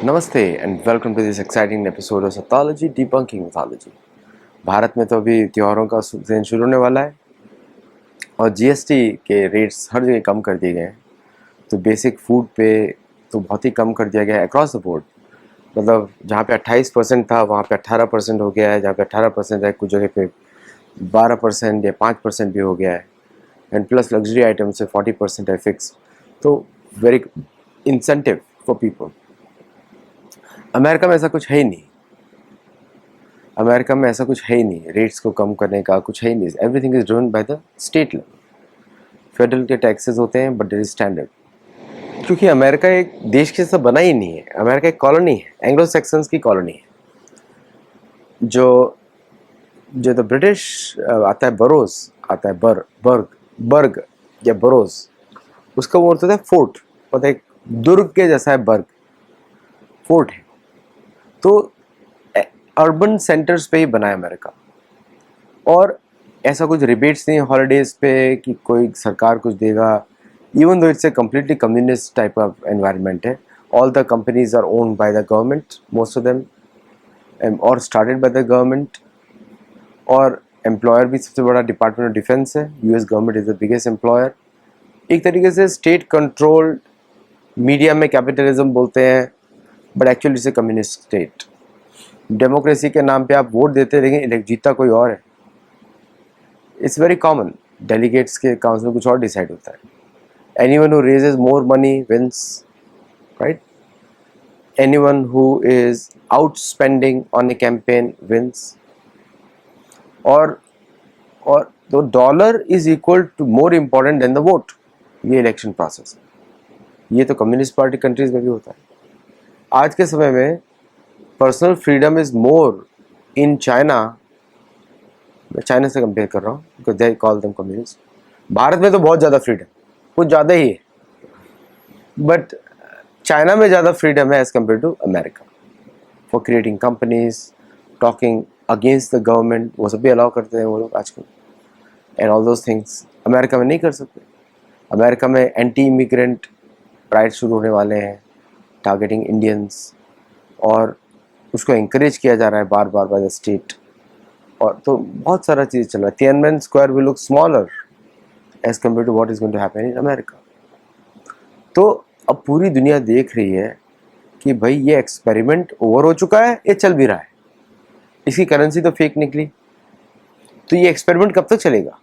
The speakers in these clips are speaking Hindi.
नमस्ते and welcome to this exciting episode of सतोलॉजी डिबंकिंग मिथोलॉजी। भारत में तो अभी त्योहारों का सीजन शुरू होने वाला है और जीएसटी के रेट्स हर जगह कम कर दिए गए हैं। तो बेसिक फूड पे तो बहुत ही कम कर दिया गया है अक्रॉस द बोर्ड। मतलब जहाँ पे 28% था वहाँ पे 18% हो गया है, जहाँ पे 18% है कुछ जगह पे 12% या 5% भी हो गया है। एंड प्लस लग्जरी आइटम से 40% है फिक्स। तो very incentive for people. America में ऐसा कुछ है ही नहीं। अमेरिका में ऐसा कुछ है ही नहीं, रेट्स को कम करने का कुछ है ही नहीं। Everything is driven by the state level. Federal के टैक्सेस होते हैं बट देयर इज स्टैंडर्ड। क्योंकि अमेरिका एक देश के जैसा बना ही नहीं है, अमेरिका एक कॉलोनी है, एंग्लो सैक्सन्स की कॉलोनी है। जो जो द ब्रिटिश आता है बरोज, आता है बर्ग या बरोज, उसका वो होता है फोर्ट, मतलब एक दुर्ग के जैसा है बर्ग, फोर्ट है। तो अर्बन सेंटर्स पे ही बना है अमेरिका। और ऐसा कुछ रिबेट्स नहीं हॉलीडेज पे कि कोई सरकार कुछ देगा। Even though it's a completely communist type of environment है। All the companies are owned by the government, most of them, और स्टार्टेड बाय द गवर्नमेंट। और एम्प्लॉयर भी सबसे बड़ा डिपार्टमेंट ऑफ डिफेंस है। US government is the biggest employer. एक तरीके से स्टेट कंट्रोल्ड, मीडिया में कैपिटलिज्म बोलते हैं but actually it's a communist state. Democracy के नाम पे आप वोट देते लेकिन जीतता कोई और है। It's very common. डेलीगेट्स के काउंसिल में कुछ और डिसाइड होता है। Anyone who raises more money wins, right? Anyone who is out spending on a campaign wins. और तो dollar is equal to more important than the vote. ये इलेक्शन प्रोसेस, ये तो कम्युनिस्ट पार्टी कंट्रीज में भी होता है। आज के समय में personal freedom is more in China. मैं चाइना से कंपेयर कर रहा हूँ because they call them communist. Bharat में तो बहुत ज़्यादा फ्रीडम, कुछ ज़्यादा ही है, बट चाइना में ज़्यादा फ्रीडम है as compare to America for creating companies, talking against the government. वो सब भी अलाउ करते हैं वो लोग आजकल, and all those things America में नहीं कर सकते। अमेरिका में एंटी इमिग्रेंट राइट शुरू होने वाले हैं, टारगेटिंग इंडियंस, और उसको इंकरेज किया जा रहा है बार बार बाय द स्टेट। और तो बहुत सारा चीज़ चल रहा है। Tiananmen square will look smaller as compare to what is going to happen in America. तो अब पूरी दुनिया देख रही है कि भाई ये एक्सपेरिमेंट ओवर हो चुका है, ये चल भी रहा है। इसकी करेंसी तो फेक निकली, तो ये एक्सपेरिमेंट कब तक चलेगा?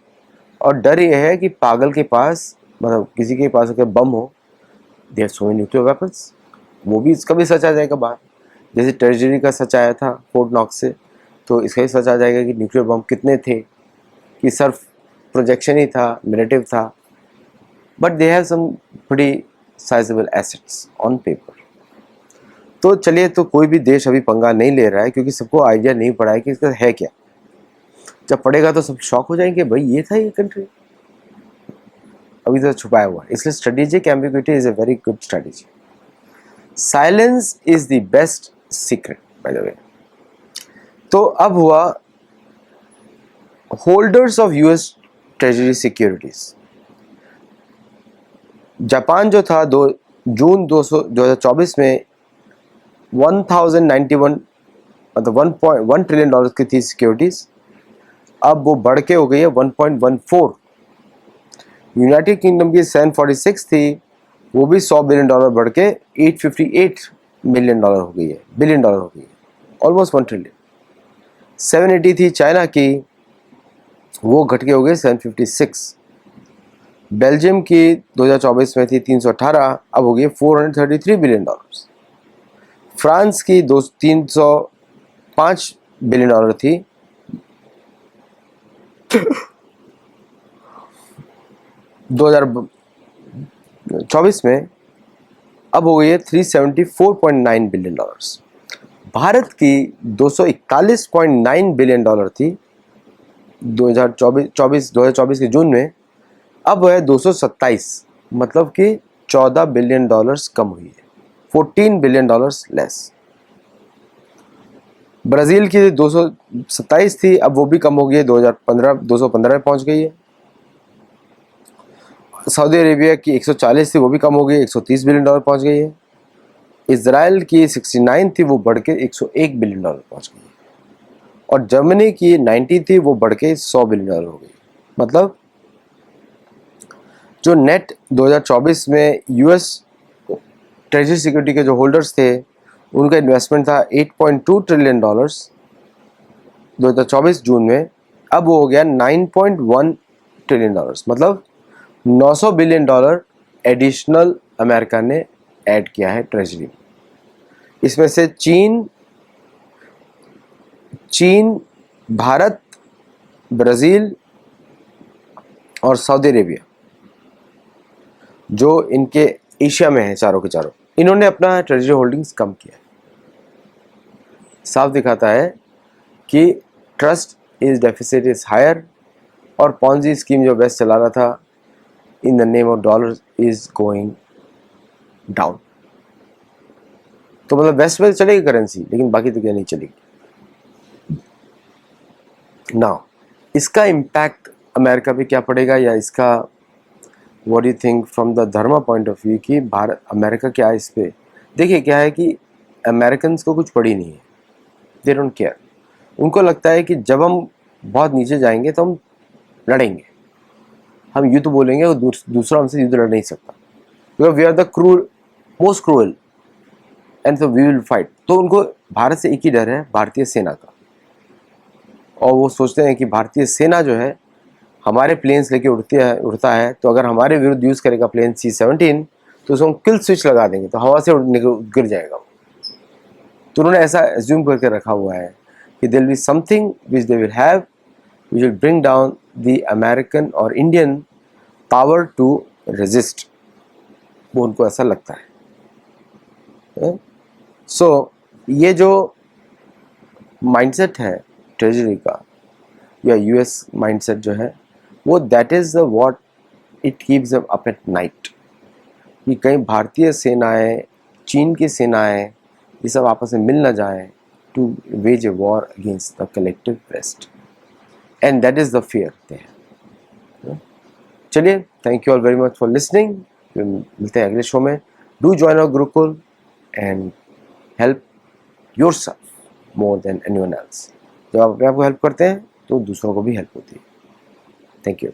और डर ये है कि पागल के पास, मतलब किसी के पास अगर बम हो, there so many nuclear weapons, वो भी, इसका भी सच आ जाएगा बाहर। जैसे ट्रेजरी का सच आया था फोर्ट नॉक्स से, तो इसका ही सच आ जाएगा कि न्यूक्लियर बम कितने थे, कि सिर्फ प्रोजेक्शन ही था, नेरेटिव था, but they have some pretty sizeable assets on paper. तो चलिए, तो कोई भी देश अभी पंगा नहीं ले रहा है क्योंकि सबको आइडिया नहीं पड़ा है कि इसका है क्या। जब पड़ेगा तो सब शॉक हो जाएंगे, भाई ये था ये कंट्री, अभी तो छुपाया हुआ है। इसलिए strategic ambiguity is a very good strategy. Silence is the best secret, by the way. तो अब हुआ holders of US treasury securities. Japan जो था जून 2024 में 1091, मतलब 1.1 ट्रिलियन डॉलर की थी सिक्योरिटीज। अब वो बढ़ के हो गई है 1.14। यूनाइटेड किंगडम की 746 थी, वो भी 100 बिलियन डॉलर बढ़ के 858 मिलियन डॉलर हो गई है, बिलियन डॉलर हो गई है, ऑलमोस्ट 1 ट्रिलियन। 780 थी चाइना की, वो घट के हो गई 756। बेल्जियम की 2024 में थी 318, अब हो गई 433 बिलियन डॉलर। फ्रांस की 305 बिलियन डॉलर थी 2024 में, अब हो गई है 374.9 बिलियन डॉलर्स। भारत की 241.9 बिलियन डॉलर थी 2024 के जून में, अब है 227, मतलब कि 14 बिलियन डॉलर्स कम हुई है, 14 बिलियन डॉलर्स लेस। ब्राज़ील की 227 थी, अब वो भी कम हो गई है, 215 में पहुंच गई है। सऊदी अरेबिया की 140 थी, वो भी कम हो गई, 130 बिलियन डॉलर पहुंच गई है। इजराइल की 69 थी, वो बढ़ के 101 बिलियन डॉलर पहुंच गई। और जर्मनी की 90 थी, वो बढ़ के 100 बिलियन डॉलर हो गई। मतलब जो नेट 2024 में यूएस ट्रेजरी सिक्योरिटी के जो होल्डर्स थे, उनका इन्वेस्टमेंट था 8.2 ट्रिलियन डॉलर्स 2024 जून में, अब वो हो गया 9.1 ट्रिलियन डॉलर्स। मतलब 900 बिलियन डॉलर एडिशनल अमेरिका ने ऐड किया है ट्रेजरी। इसमें से चीन, भारत, ब्राज़ील और सऊदी अरेबिया, जो इनके एशिया में है चारों के चारों, इन्होंने अपना ट्रेजरी होल्डिंग्स कम किया है। साफ दिखाता है कि trust is deficit is higher, और पॉन्जी स्कीम जो वेस्ट चला रहा था in the name of dollar is going down. तो मतलब वेस्ट में चलेगी करेंसी, लेकिन बाकी तो क्या नहीं चलेगी। नाउ इसका इम्पैक्ट अमेरिका पे क्या पड़ेगा, या इसका what do you think from the Dharma point of view कि भारत अमेरिका क्या है इस पे। देखिए क्या है कि अमेरिकन को कुछ पड़ी नहीं है, दे डोंट केयर। उनको लगता है कि जब हम बहुत नीचे जाएंगे तो हम लड़ेंगे, हम युद्ध बोलेंगे और दूसरा हमसे युद्ध लड़ नहीं सकता, because we are the cruel most cruel and so we will fight. तो उनको भारत से एक ही डर है, भारतीय सेना का। और वो सोचते हैं कि भारतीय सेना जो है हमारे प्लेन्स लेके उड़ता है, तो अगर हमारे विरुद्ध यूज़ करेगा प्लेन C-17 तो उसको हम किल स्विच लगा देंगे, तो हवा से गिर जाएगा। तो उन्होंने ऐसा एज्यूम करके रखा हुआ है कि there will be something which they will have which will bring down the American और इंडियन पावर टू रेजिस्ट। वो उनको ऐसा लगता है। सो ये जो माइंडसेट है ट्रेजरी का, या यूएस माइंडसेट जो है, वो that is what it keeps them up at night. कि कहीं भारतीय सेनाएं, चीन की सेनाएं, ये सब आपस में मिल ना जाए to wage a war against the collective West, and that is the fear they have. चलिए, thank you all very much for listening. मिलते हैं अगले शो में। Do join our Gurukul and help yourself more than anyone else. जब आप अपने आप को हेल्प करते हैं तो दूसरों को भी हेल्प होती है। Thank you.